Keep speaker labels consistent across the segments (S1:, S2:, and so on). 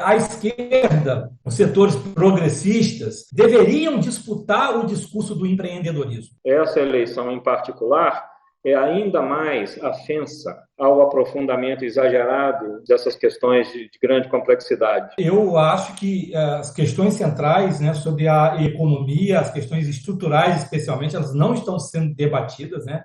S1: A esquerda, os setores progressistas, deveriam disputar o discurso do empreendedorismo.
S2: Essa eleição em particular é ainda mais afensa ao aprofundamento exagerado dessas questões de grande complexidade.
S1: Eu acho que as questões centrais, né, sobre a economia, as questões estruturais especialmente, elas não estão sendo debatidas, né?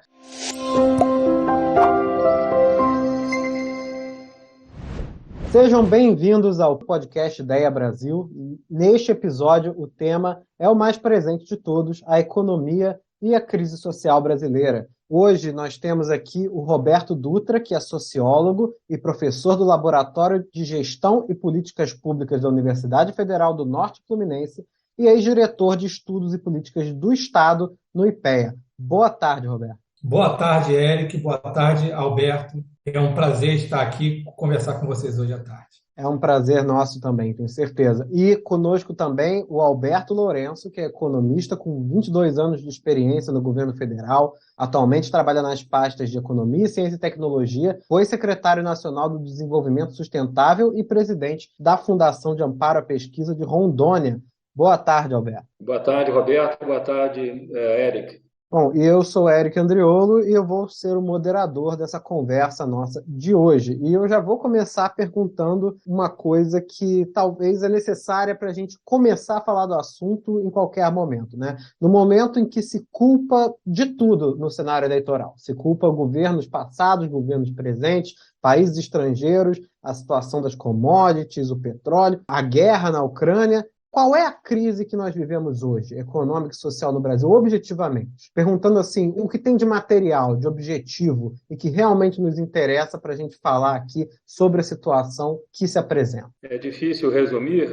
S3: Sejam bem-vindos ao podcast Ideia Brasil. Neste episódio, o tema é o mais presente de todos, a economia e a crise social brasileira. Hoje nós temos aqui o Roberto Dutra, que é sociólogo e professor do Laboratório de Gestão e Políticas Públicas da Universidade Federal do Norte Fluminense e ex-diretor de Estudos e Políticas do Estado no IPEA. Boa tarde, Roberto.
S1: Boa tarde, Eric. Boa tarde, Alberto. É um prazer estar aqui conversar com vocês hoje à tarde.
S3: É um prazer nosso também, tenho certeza. E conosco também o Alberto Lourenço, que é economista com 22 anos de experiência no governo federal, atualmente trabalha nas pastas de Economia, Ciência e Tecnologia, foi secretário nacional do Desenvolvimento Sustentável e presidente da Fundação de Amparo à Pesquisa de Rondônia. Boa tarde, Alberto.
S2: Boa tarde, Roberto. Boa tarde, Eric.
S3: Bom, eu sou Eric Andriolo e eu vou ser o moderador dessa conversa nossa de hoje. E eu já vou começar perguntando uma coisa que talvez é necessária para a gente começar a falar do assunto em qualquer momento, né? No momento em que se culpa de tudo no cenário eleitoral. Se culpa governos passados, governos presentes, países estrangeiros, a situação das commodities, o petróleo, a guerra na Ucrânia. Qual é a crise que nós vivemos hoje, econômica e social no Brasil, objetivamente? Perguntando assim, o que tem de material, de objetivo e que realmente nos interessa para a gente falar aqui sobre a situação que se apresenta.
S2: É difícil resumir,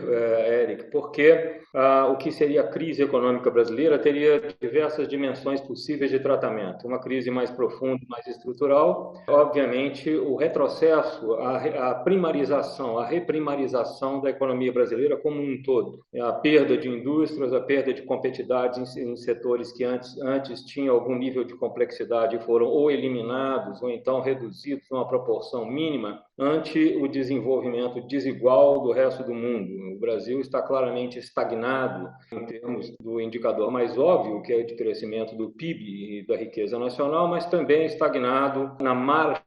S2: Eric, porque o que seria a crise econômica brasileira teria diversas dimensões possíveis de tratamento. Uma crise mais profunda, mais estrutural. Obviamente, o retrocesso, a primarização, a reprimarização da economia brasileira como um todo. A perda de indústrias, a perda de competitividade em setores que antes tinham algum nível de complexidade e foram ou eliminados ou então reduzidos numa proporção mínima ante o desenvolvimento desigual do resto do mundo. O Brasil está claramente estagnado em termos do indicador mais óbvio, que é o de crescimento do PIB e da riqueza nacional, mas também estagnado na marcha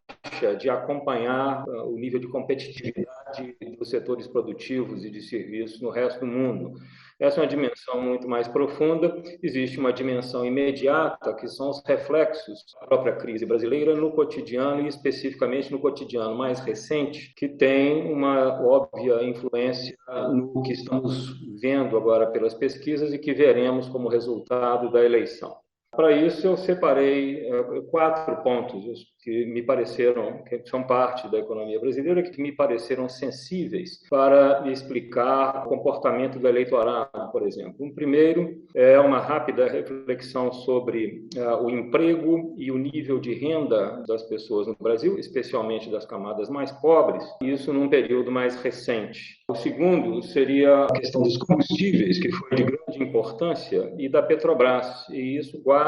S2: de acompanhar o nível de competitividade dos setores produtivos e de serviços no resto do mundo. Essa é uma dimensão muito mais profunda. Existe uma dimensão imediata, que são os reflexos da própria crise brasileira no cotidiano, e especificamente no cotidiano mais recente, que tem uma óbvia influência no que estamos vendo agora pelas pesquisas e que veremos como resultado da eleição. Para isso, eu separei 4 pontos que me pareceram, que são parte da economia brasileira, que me pareceram sensíveis para explicar o comportamento do eleitorado, por exemplo. Um primeiro é uma rápida reflexão sobre o emprego e o nível de renda das pessoas no Brasil, especialmente das camadas mais pobres, isso num período mais recente. O segundo seria a questão dos combustíveis, que foi de grande importância, e da Petrobras, e isso guarda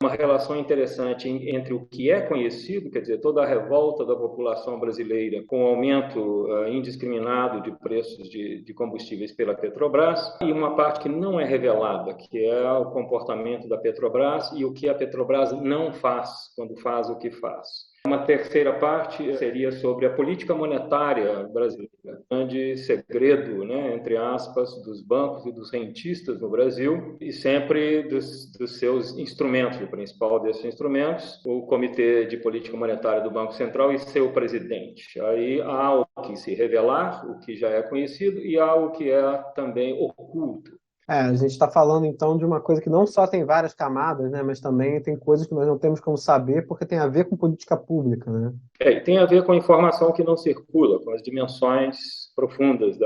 S2: uma relação interessante entre o que é conhecido, quer dizer, toda a revolta da população brasileira com o aumento indiscriminado de preços de combustíveis pela Petrobras, e uma parte que não é revelada, que é o comportamento da Petrobras e o que a Petrobras não faz quando faz o que faz. Uma terceira parte seria sobre a política monetária brasileira, grande segredo, né, entre aspas, dos bancos e dos rentistas no Brasil, e sempre dos seus instrumentos, o principal desses instrumentos, o Comitê de Política Monetária do Banco Central e seu presidente. Aí há o que se revelar, o que já é conhecido, e há o que é também oculto.
S3: A gente está falando, então, de uma coisa que não só tem várias camadas, né, mas também tem coisas que nós não temos como saber porque tem a ver com política pública, né?
S2: E tem a ver com a informação que não circula, com as dimensões profundas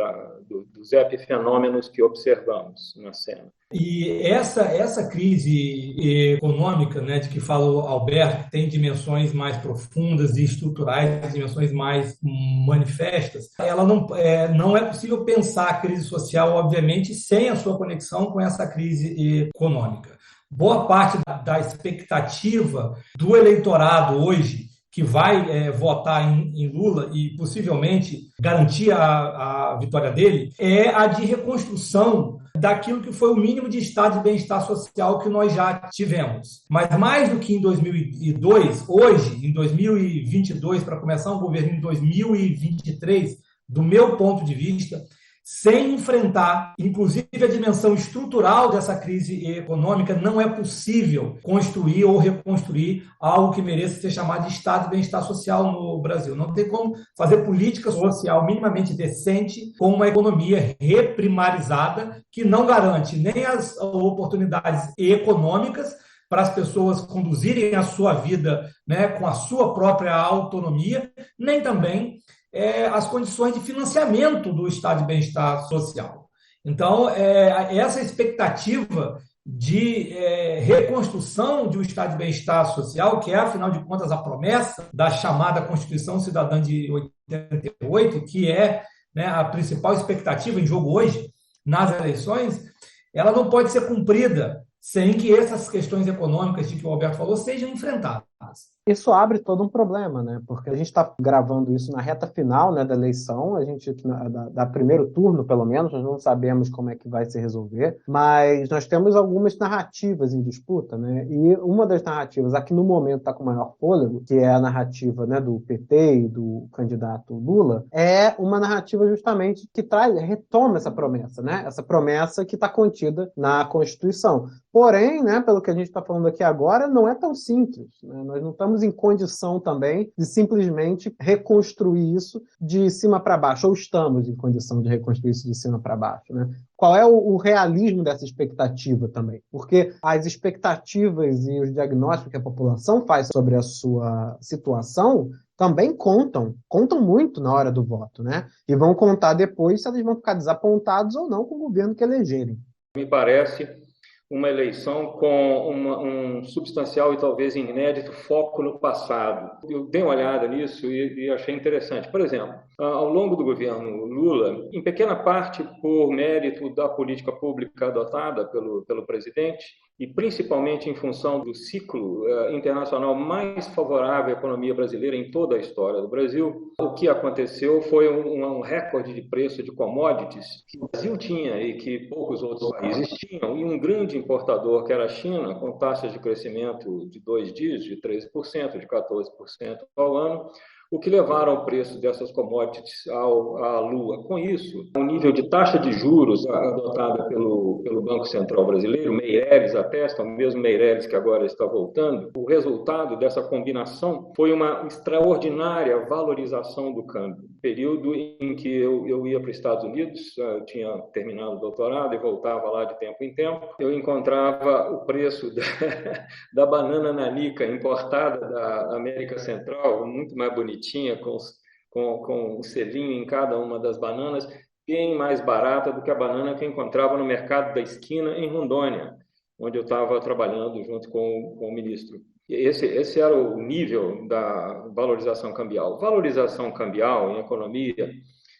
S2: dos epifenômenos que observamos na cena.
S1: E essa crise econômica, né, de que fala o Alberto, tem dimensões mais profundas e estruturais, dimensões mais manifestas. Ela não é possível pensar a crise social, obviamente, sem a sua conexão com essa crise econômica. Boa parte da expectativa do eleitorado hoje, que vai votar em Lula e possivelmente garantir a vitória dele, é a de reconstrução daquilo que foi o mínimo de estado de bem-estar social que nós já tivemos. Mas mais do que em 2002, hoje, em 2022, para começar um governo em 2023, do meu ponto de vista, sem enfrentar, inclusive, a dimensão estrutural dessa crise econômica, não é possível construir ou reconstruir algo que mereça ser chamado de estado de bem-estar social no Brasil. Não tem como fazer política social minimamente decente com uma economia reprimarizada que não garante nem as oportunidades econômicas para as pessoas conduzirem a sua vida, né, com a sua própria autonomia, nem também as condições de financiamento do estado de bem-estar social. Então, essa expectativa de reconstrução de um estado de bem-estar social, que é, afinal de contas, a promessa da chamada Constituição Cidadã de 88, que é, né, a principal expectativa em jogo hoje nas eleições, ela não pode ser cumprida sem que essas questões econômicas de que o Alberto falou sejam enfrentadas.
S3: Isso abre todo um problema, né? Porque a gente está gravando isso na reta final, né, da eleição, a gente da primeiro turno, pelo menos, nós não sabemos como é que vai se resolver, mas nós temos algumas narrativas em disputa, né? E uma das narrativas, aqui no momento está com maior fôlego, que é a narrativa, né, do PT e do candidato Lula, é uma narrativa justamente que retoma essa promessa, né? Essa promessa que está contida na Constituição. Porém, né, pelo que a gente está falando aqui agora, não é tão simples, né? Nós não estamos em condição também de simplesmente reconstruir isso de cima para baixo, ou estamos em condição de reconstruir isso de cima para baixo, né? Qual é o realismo dessa expectativa também? Porque as expectativas e os diagnósticos que a população faz sobre a sua situação também contam muito na hora do voto, né? E vão contar depois se eles vão ficar desapontados ou não com o governo que elegerem.
S2: Me parece uma eleição com um substancial e talvez inédito foco no passado. Eu dei uma olhada nisso e achei interessante. Por exemplo, ao longo do governo Lula, em pequena parte por mérito da política pública adotada pelo presidente, e principalmente em função do ciclo internacional mais favorável à economia brasileira em toda a história do Brasil, o que aconteceu foi um recorde de preço de commodities que o Brasil tinha e que poucos outros países tinham, e um grande importador, que era a China, com taxas de crescimento de 2 dígitos, de 13%, de 14% ao ano, o que levaram o preço dessas commodities à lua. Com isso, o nível de taxa de juros adotada pelo Banco Central Brasileiro, Meireles atesta, o mesmo Meireles que agora está voltando, o resultado dessa combinação foi uma extraordinária valorização do câmbio. Período em que eu ia para os Estados Unidos, eu tinha terminado o doutorado e voltava lá de tempo em tempo, eu encontrava o preço da banana nanica importada da América Central, muito mais bonitinha, com um selinho em cada uma das bananas, bem mais barata do que a banana que eu encontrava no mercado da esquina em Rondônia, onde eu estava trabalhando junto com o ministro. Esse era o nível da valorização cambial. Valorização cambial em economia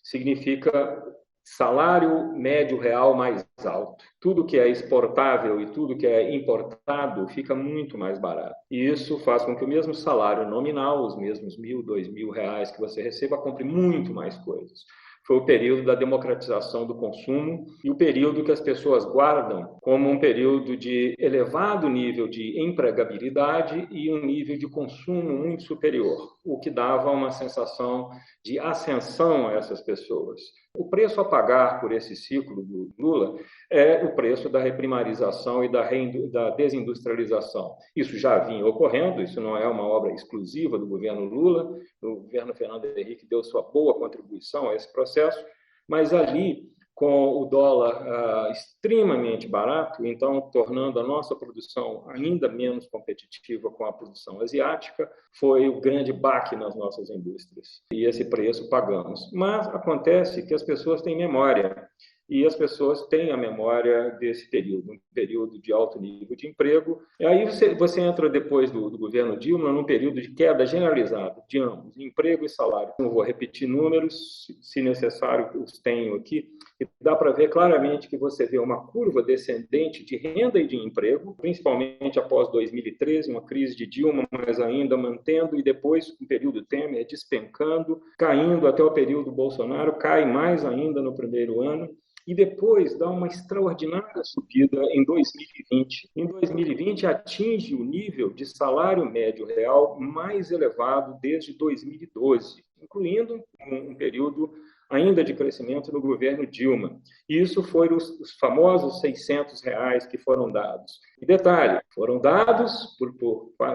S2: significa salário médio real mais alto. Tudo que é exportável e tudo que é importado fica muito mais barato. E isso faz com que o mesmo salário nominal, os mesmos R$1.000, R$2.000 que você receba, compre muito mais coisas. Foi o período da democratização do consumo e o período que as pessoas guardam como um período de elevado nível de empregabilidade e um nível de consumo muito superior, o que dava uma sensação de ascensão a essas pessoas. O preço a pagar por esse ciclo do Lula é o preço da reprimarização e da desindustrialização. Isso já vinha ocorrendo, isso não é uma obra exclusiva do governo Lula, o governo Fernando Henrique deu sua boa contribuição a esse processo, mas ali, com o dólar extremamente barato, então tornando a nossa produção ainda menos competitiva com a produção asiática, foi o grande baque nas nossas indústrias. E esse preço pagamos. Mas acontece que as pessoas têm memória. e as pessoas têm a memória desse período, um período de alto nível de emprego. E aí você entra depois do governo Dilma num período de queda generalizada de ambos, emprego e salário. Não vou repetir números, se necessário, os tenho aqui. E dá para ver claramente que você vê uma curva descendente de renda e de emprego, principalmente após 2013, uma crise de Dilma, mas ainda mantendo, e depois um período Temer despencando, caindo até o período Bolsonaro, cai mais ainda no primeiro ano, e depois dá uma extraordinária subida em 2020. Em 2020, atinge o nível de salário médio real mais elevado desde 2012, incluindo um período ainda de crescimento no governo Dilma. Isso foram os famosos R$ 600 que foram dados. E detalhe, foram dados por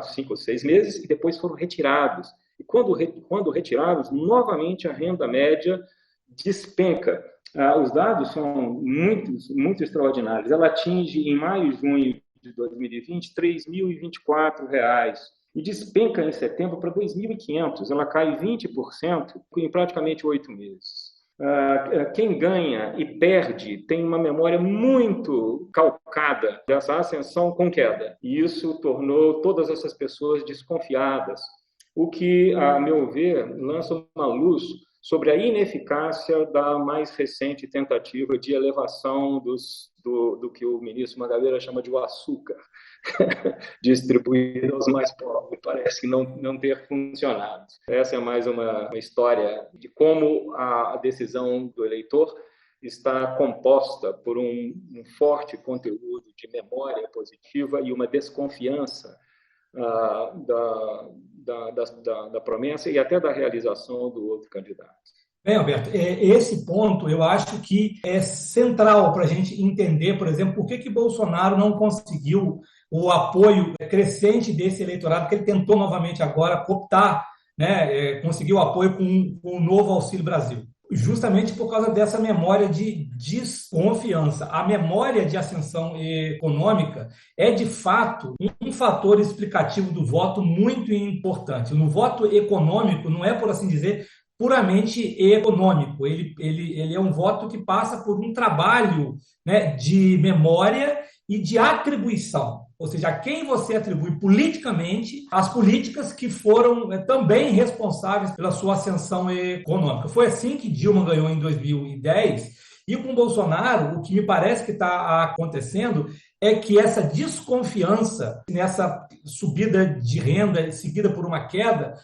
S2: 5 ou 6 meses e depois foram retirados. E quando retirados, novamente a renda média despenca. Os dados são muito extraordinários. Ela atinge, em maio e junho de 2020, R$ 3.024 e despenca em setembro para 2.500. Ela cai 20% em praticamente 8 meses. Quem ganha e perde tem uma memória muito calcada dessa ascensão com queda. E isso tornou todas essas pessoas desconfiadas, o que, a meu ver, lança uma luz sobre a ineficácia da mais recente tentativa de elevação do que o ministro Mangabeira chama de o açúcar, distribuído aos mais pobres. Parece não ter funcionado. Essa é mais uma história de como a decisão do eleitor está composta por um forte conteúdo de memória positiva e uma desconfiança da promessa e até da realização do outro candidato.
S1: Bem, Alberto, esse ponto eu acho que é central para a gente entender, por exemplo, por que Bolsonaro não conseguiu o apoio crescente desse eleitorado, que ele tentou novamente agora cooptar, né, conseguiu apoio com o novo Auxílio Brasil. Justamente por causa dessa memória de desconfiança. A memória de ascensão econômica é, de fato, um fator explicativo do voto muito importante. No voto econômico, não é, por assim dizer, puramente econômico. Ele é um voto que passa por um trabalho, né, de memória e de atribuição. Ou seja, a quem você atribui politicamente as políticas que foram também responsáveis pela sua ascensão econômica. Foi assim que Dilma ganhou em 2010, e com Bolsonaro, o que me parece que está acontecendo é que essa desconfiança nessa subida de renda seguida por uma queda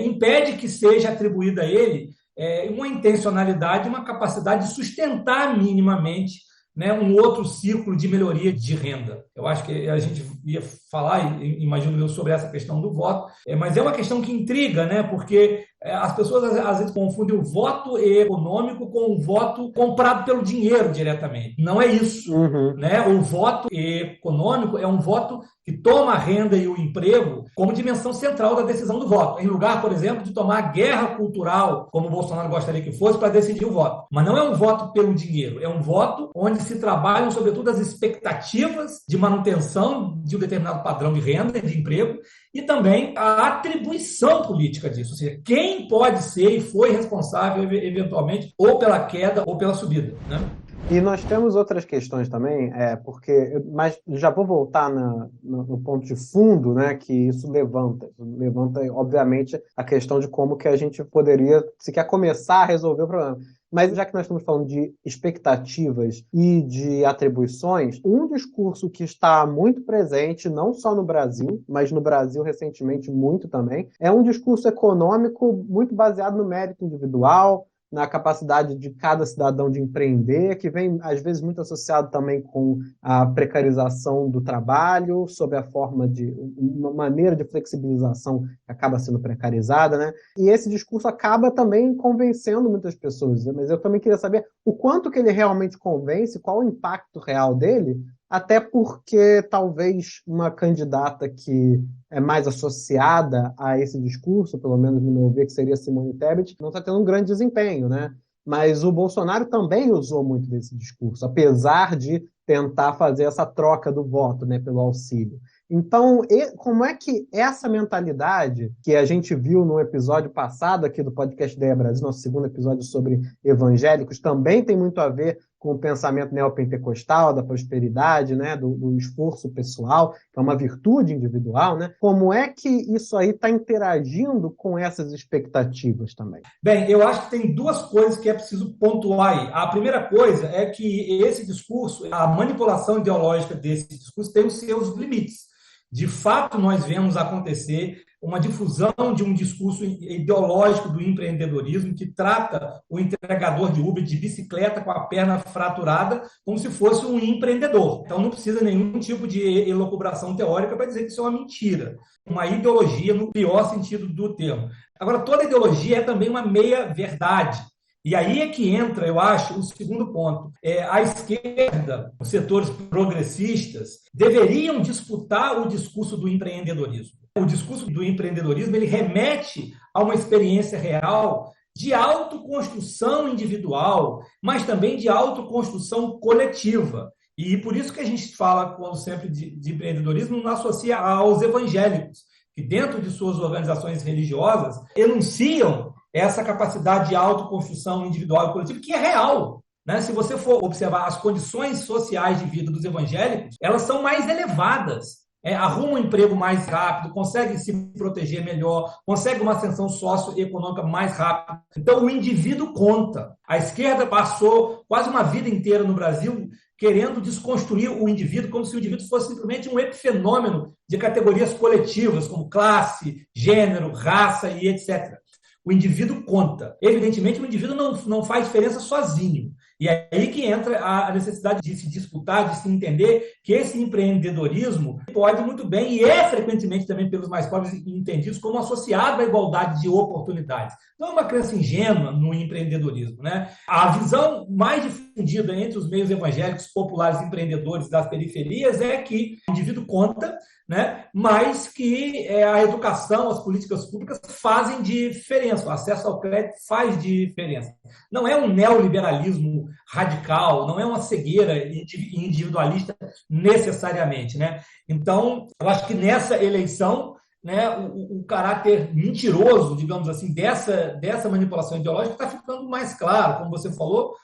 S1: impede que seja atribuída a ele uma intencionalidade, uma capacidade de sustentar minimamente, né, um outro ciclo de melhoria de renda. Eu acho que a gente ia falar, imagino eu, sobre essa questão do voto, mas é uma questão que intriga, né, porque as pessoas às vezes confundem o voto econômico com o voto comprado pelo dinheiro diretamente. Não é isso. Né? O voto econômico é um voto que toma a renda e o emprego como dimensão central da decisão do voto, em lugar, por exemplo, de tomar a guerra cultural, como o Bolsonaro gostaria que fosse, para decidir o voto. Mas não é um voto pelo dinheiro, é um voto onde se trabalham, sobretudo, as expectativas de manutenção de um determinado padrão de renda e de emprego, e também a atribuição política disso, ou seja, quem pode ser e foi responsável, eventualmente, ou pela queda ou pela subida, né?
S3: E nós temos outras questões também, mas já vou voltar no ponto de fundo, né, que isso levanta, obviamente, a questão de como que a gente poderia, se quer começar a resolver o problema. Mas já que nós estamos falando de expectativas e de atribuições, um discurso que está muito presente, não só no Brasil, mas no Brasil recentemente muito também, é um discurso econômico muito baseado no mérito individual, na capacidade de cada cidadão de empreender, que vem, às vezes, muito associado também com a precarização do trabalho, sob a forma de uma maneira de flexibilização que acaba sendo precarizada, né? E esse discurso acaba também convencendo muitas pessoas, né? Mas eu também queria saber o quanto que ele realmente convence, qual o impacto real dele, até porque talvez uma candidata que é mais associada a esse discurso, pelo menos no meu ver, que seria Simone Tebet, não está tendo um grande desempenho, né? Mas o Bolsonaro também usou muito desse discurso, apesar de tentar fazer essa troca do voto, né, pelo auxílio. Então, como é que essa mentalidade que a gente viu no episódio passado aqui do podcast Ideia Brasil, nosso segundo episódio sobre evangélicos, também tem muito a ver com o pensamento neopentecostal da prosperidade, né, do esforço pessoal, que é uma virtude individual, né? Como é que isso aí está interagindo com essas expectativas também?
S1: Bem, eu acho que tem duas coisas que é preciso pontuar aí. A primeira coisa é que esse discurso, a manipulação ideológica desse discurso tem os seus limites. De fato, nós vemos acontecer uma difusão de um discurso ideológico do empreendedorismo que trata o entregador de Uber de bicicleta com a perna fraturada como se fosse um empreendedor. Então, não precisa nenhum tipo de elucubração teórica para dizer que isso é uma mentira. Uma ideologia no pior sentido do termo. Agora, toda ideologia é também uma meia-verdade. E aí é que entra, eu acho, o segundo ponto. A esquerda, os setores progressistas, deveriam disputar o discurso do empreendedorismo. O discurso do empreendedorismo ele remete a uma experiência real de autoconstrução individual, mas também de autoconstrução coletiva. E por isso que a gente fala, quando sempre de empreendedorismo, não associa aos evangélicos, que dentro de suas organizações religiosas enunciam essa capacidade de autoconstrução individual e coletiva, que é real. Né? Se você for observar as condições sociais de vida dos evangélicos, elas são mais elevadas. Arruma um emprego mais rápido, consegue se proteger melhor, consegue uma ascensão socioeconômica mais rápida. Então, o indivíduo conta. A esquerda passou quase uma vida inteira no Brasil querendo desconstruir o indivíduo como se o indivíduo fosse simplesmente um epifenômeno de categorias coletivas, como classe, gênero, raça e etc. O indivíduo conta. Evidentemente, o indivíduo não faz diferença sozinho. E é aí que entra a necessidade de se disputar, de se entender que esse empreendedorismo pode muito bem, e é frequentemente também pelos mais pobres entendidos, como associado à igualdade de oportunidades. Não é uma crença ingênua no empreendedorismo. Né? A visão mais difundida entre os meios evangélicos, populares, empreendedores das periferias é que o indivíduo conta, né? Mas que a educação, as políticas públicas fazem diferença, o acesso ao crédito faz diferença. Não é um neoliberalismo radical, não é uma cegueira individualista necessariamente. Né? Então, eu acho que nessa eleição, né, o caráter mentiroso, digamos assim, dessa manipulação ideológica está ficando mais claro. Como você falou,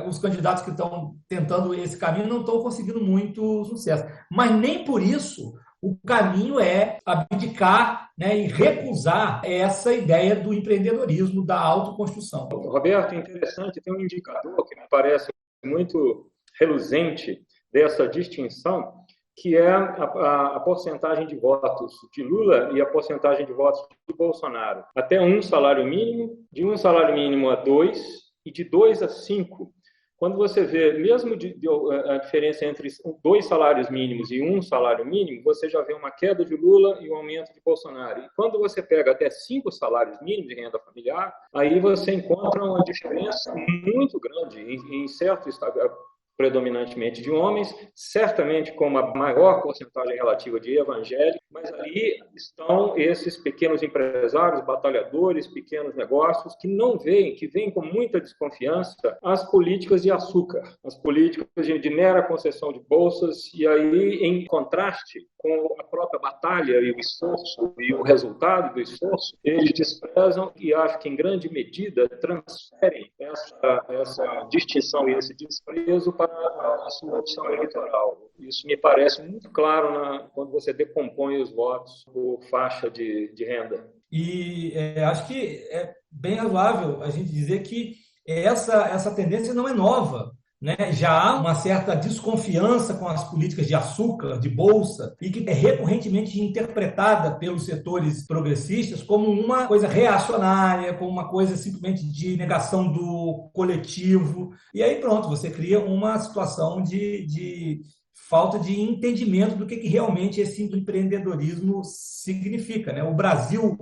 S1: os candidatos que estão tentando esse caminho não estão conseguindo muito sucesso. Mas nem por isso o caminho é abdicar, né, e recusar essa ideia do empreendedorismo, da autoconstrução.
S2: Roberto, interessante, tem um indicador que me parece muito reluzente dessa distinção, que é a porcentagem de votos de Lula e a porcentagem de votos de Bolsonaro. Até um salário mínimo, de um salário mínimo a 2 e de 2 a 5. Quando você vê, mesmo a diferença entre 2 salários mínimos e um salário mínimo, você já vê uma queda de Lula e um aumento de Bolsonaro. E quando você pega até 5 salários mínimos de renda familiar, aí você encontra uma diferença muito grande em certo estado, predominantemente de homens, certamente com uma maior porcentagem relativa de evangélicos, mas ali estão esses pequenos empresários, batalhadores, pequenos negócios, que não veem, que veem com muita desconfiança as políticas de açúcar, as políticas de mera concessão de bolsas, e aí, em contraste com a própria batalha e o esforço e o resultado do esforço, eles desprezam e acho que, em grande medida, transferem essa distinção e esse desprezo para a sua opção eleitoral. Isso me parece muito claro quando você decompõe os votos por faixa de renda.
S1: E acho que é bem razoável a gente dizer que essa tendência não é nova. Né? Já há uma certa desconfiança com as políticas de açúcar, de bolsa, e que é recorrentemente interpretada pelos setores progressistas como uma coisa reacionária, como uma coisa simplesmente de negação do coletivo. E aí pronto, você cria uma situação de falta de entendimento do que realmente esse empreendedorismo significa. Né? O Brasil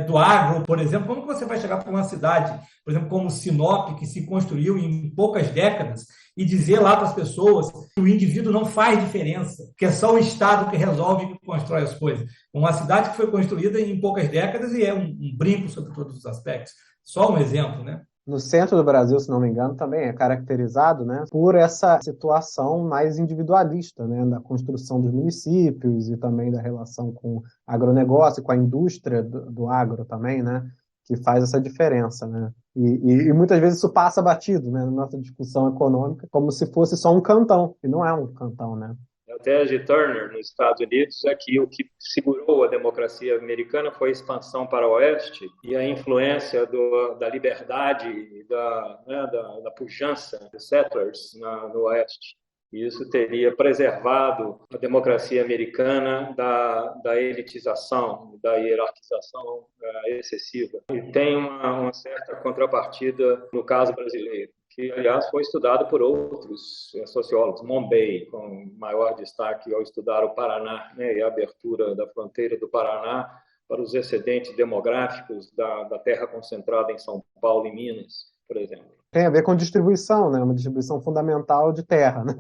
S1: do agro, por exemplo, como que você vai chegar para uma cidade, por exemplo, como Sinop, que se construiu em poucas décadas, e dizer lá para as pessoas que o indivíduo não faz diferença, que é só o Estado que resolve e que constrói as coisas. Uma cidade que foi construída em poucas décadas e é um brinco sobre todos os aspectos. Só um exemplo, né?
S3: No centro do Brasil, se não me engano, também é caracterizado, né, por essa situação mais individualista, né, da construção dos municípios e também da relação com agronegócio, com a indústria do agro também, né, que faz essa diferença, né? E muitas vezes isso passa batido, né, na nossa discussão econômica, como se fosse só um cantão, e não é um cantão, né?
S2: A tese de Turner, nos Estados Unidos, é que o que segurou a democracia americana foi a expansão para o oeste e a influência da liberdade e da pujança dos settlers no oeste. E isso teria preservado a democracia americana da elitização, da hierarquização excessiva. E tem uma certa contrapartida no caso brasileiro, que, aliás, foi estudado por outros sociólogos, Monbey, com maior destaque ao estudar o Paraná, né, e a abertura da fronteira do Paraná para os excedentes demográficos da terra concentrada em São Paulo e Minas, por exemplo.
S3: Tem a ver com distribuição, né? Uma distribuição fundamental de terra, né?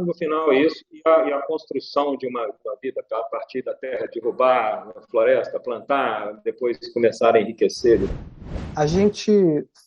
S2: No final isso, e a construção de uma vida a partir da terra, derrubar a floresta, plantar, depois começar a enriquecer.
S3: A gente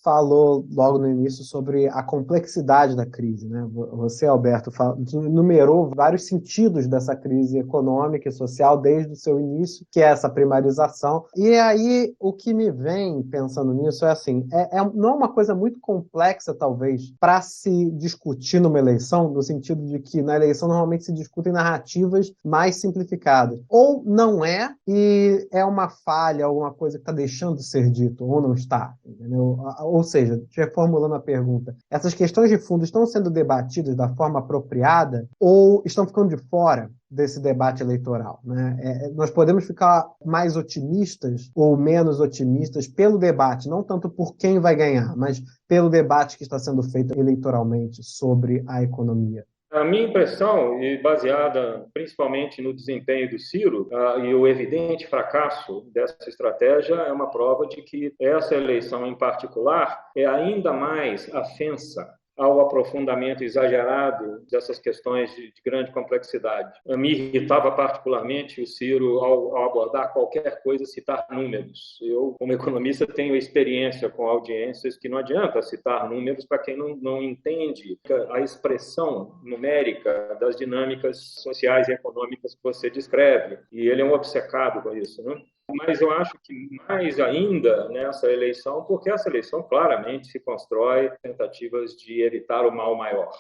S3: falou logo no início sobre a complexidade da crise, né? Você, Alberto, numerou vários sentidos dessa crise econômica e social desde o seu início, que é essa primarização. E aí, o que me vem pensando nisso é assim, não é uma coisa muito complexa, talvez, para se discutir numa eleição, no sentido de que na eleição normalmente se discutem narrativas mais simplificadas. Ou não é, e é uma falha, alguma coisa que está deixando de ser dito, ou não está, entendeu? Ou seja, reformulando a pergunta, essas questões de fundo estão sendo debatidas da forma apropriada ou estão ficando de fora desse debate eleitoral, né? Nós podemos ficar mais otimistas ou menos otimistas pelo debate, não tanto por quem vai ganhar, mas pelo debate que está sendo feito eleitoralmente sobre a economia.
S2: A minha impressão, e baseada principalmente no desempenho do Ciro e o evidente fracasso dessa estratégia, é uma prova de que essa eleição em particular é ainda mais afensa ao aprofundamento exagerado dessas questões de grande complexidade. Me irritava particularmente o Ciro, ao abordar qualquer coisa, citar números. Eu, como economista, tenho experiência com audiências que não adianta citar números para quem não entende a expressão numérica das dinâmicas sociais e econômicas que você descreve. E ele é um obcecado com isso, né? Mas eu acho que mais ainda nessa eleição, porque essa eleição claramente se constrói tentativas de evitar o mal maior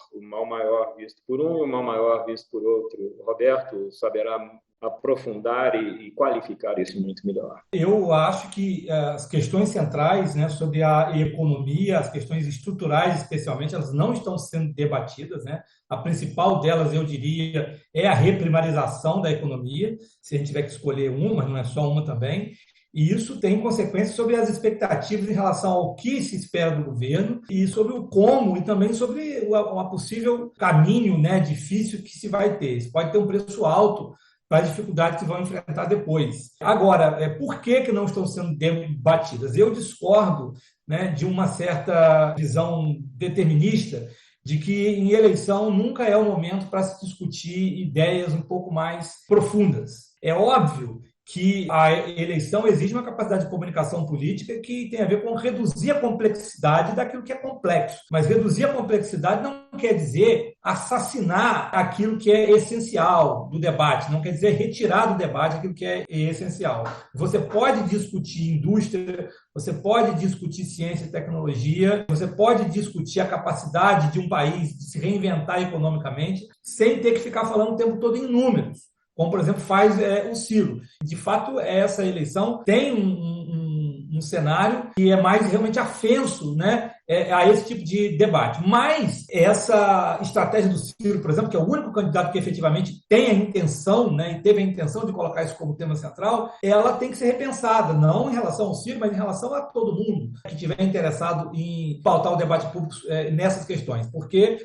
S2: visto por um e o mal maior visto por outro. O Roberto saberá aprofundar e qualificar isso muito melhor.
S1: Eu acho que as questões centrais, né, sobre a economia, as questões estruturais especialmente, elas não estão sendo debatidas, né? A principal delas, eu diria, é a reprimarização da economia, se a gente tiver que escolher uma, não é só uma também, e isso tem consequências sobre as expectativas em relação ao que se espera do governo e sobre o como e também sobre o possível caminho, né, difícil que se vai ter. Isso pode ter um preço alto para as dificuldades que vão enfrentar depois. Agora, por que não estão sendo debatidas? Eu discordo, né, de uma certa visão determinista de que em eleição nunca é o momento para se discutir ideias um pouco mais profundas. É óbvio que a eleição exige uma capacidade de comunicação política que tem a ver com reduzir a complexidade daquilo que é complexo. Mas reduzir a complexidade não quer dizer assassinar aquilo que é essencial do debate, não quer dizer retirar do debate aquilo que é essencial. Você pode discutir indústria, você pode discutir ciência e tecnologia, você pode discutir a capacidade de um país de se reinventar economicamente sem ter que ficar falando o tempo todo em números, como, por exemplo, faz o Ciro. De fato, essa eleição tem um cenário que é mais realmente afenso, né, a esse tipo de debate. Mas essa estratégia do Ciro, por exemplo, que é o único candidato que efetivamente tem a intenção, né, e teve a intenção de colocar isso como tema central, ela tem que ser repensada, não em relação ao Ciro, mas em relação a todo mundo que estiver interessado em pautar o debate público nessas questões. Porque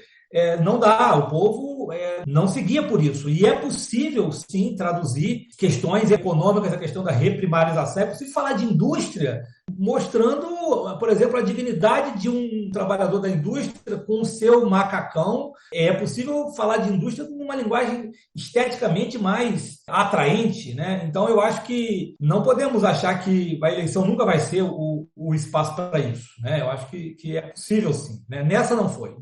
S1: não dá, o povo não seguia por isso. E é possível, sim, traduzir questões econômicas, a questão da reprimarização, é possível falar de indústria, mostrando, por exemplo, a dignidade de um trabalhador da indústria com o seu macacão. É possível falar de indústria numa linguagem esteticamente mais atraente, né? Então, eu acho que não podemos achar que a eleição nunca vai ser o espaço para isso, né? Eu acho que é possível, sim, né? Nessa não foi,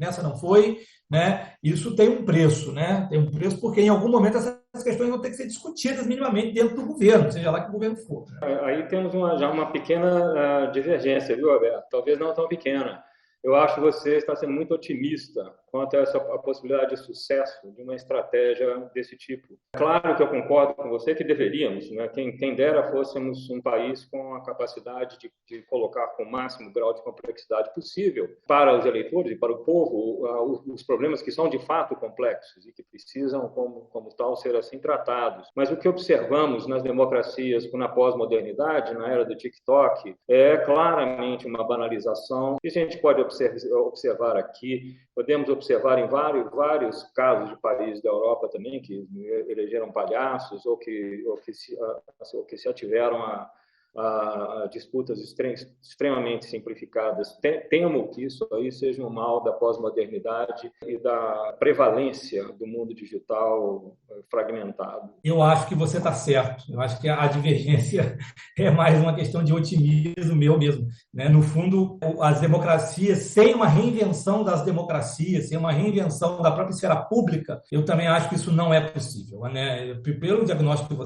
S1: né? Isso tem um preço. preço, né? Tem um preço porque em algum momento essas questões vão ter que ser discutidas minimamente dentro do governo, seja lá que o governo for, né?
S2: Aí temos já uma pequena divergência, viu, Alberto? Talvez não tão pequena. Eu acho que você está sendo muito otimista quanto a possibilidade de sucesso de uma estratégia desse tipo. Claro que eu concordo com você que deveríamos, né? Quem dera fôssemos um país com a capacidade de colocar com o máximo grau de complexidade possível para os eleitores e para o povo os problemas que são de fato complexos e que precisam, como tal, ser assim tratados. Mas o que observamos nas democracias na pós-modernidade, na era do TikTok, é claramente uma banalização. E a gente pode observar aqui, podemos observar em vários casos de países da Europa também que elegeram palhaços ou que se ativeram a disputas extremamente simplificadas. Temo que isso aí seja um mal da pós-modernidade e da prevalência do mundo digital fragmentado.
S1: Eu acho que você está certo. Eu acho que a divergência é mais uma questão de otimismo meu mesmo, né? No fundo, as democracias, sem uma reinvenção das democracias, sem uma reinvenção da própria esfera pública, eu também acho que isso não é possível, né? Pelo diagnóstico que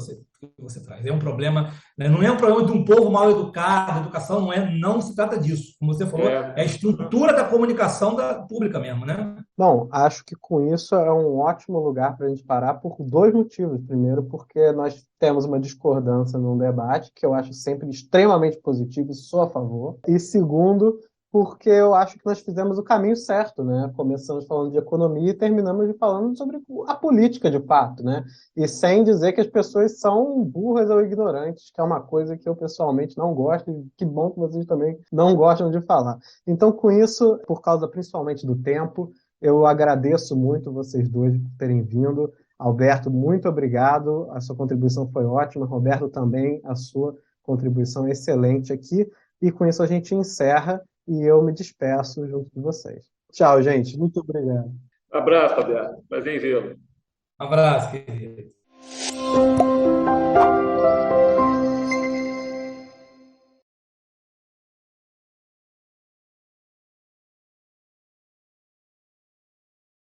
S1: você traz. É um problema, né? Não é um problema de um povo mal educado, educação não se trata disso. Como você falou, é a estrutura da comunicação pública mesmo, né?
S3: Bom, acho que com isso é um ótimo lugar para a gente parar por dois motivos. Primeiro, porque nós temos uma discordância num debate, que eu acho sempre extremamente positivo e sou a favor. E segundo, porque eu acho que nós fizemos o caminho certo, né? Começamos falando de economia e terminamos falando sobre a política de fato, né? E sem dizer que as pessoas são burras ou ignorantes, que é uma coisa que eu pessoalmente não gosto, e que bom que vocês também não gostam de falar. Então, com isso, por causa principalmente do tempo, eu agradeço muito vocês dois por terem vindo. Alberto, muito obrigado. A sua contribuição foi ótima. Roberto, também, a sua contribuição é excelente aqui. E com isso a gente encerra e eu me despeço junto de vocês. Tchau, gente. Muito obrigado.
S2: Abraço, Alberto. Prazer em vê-lo.
S1: Um abraço, querido.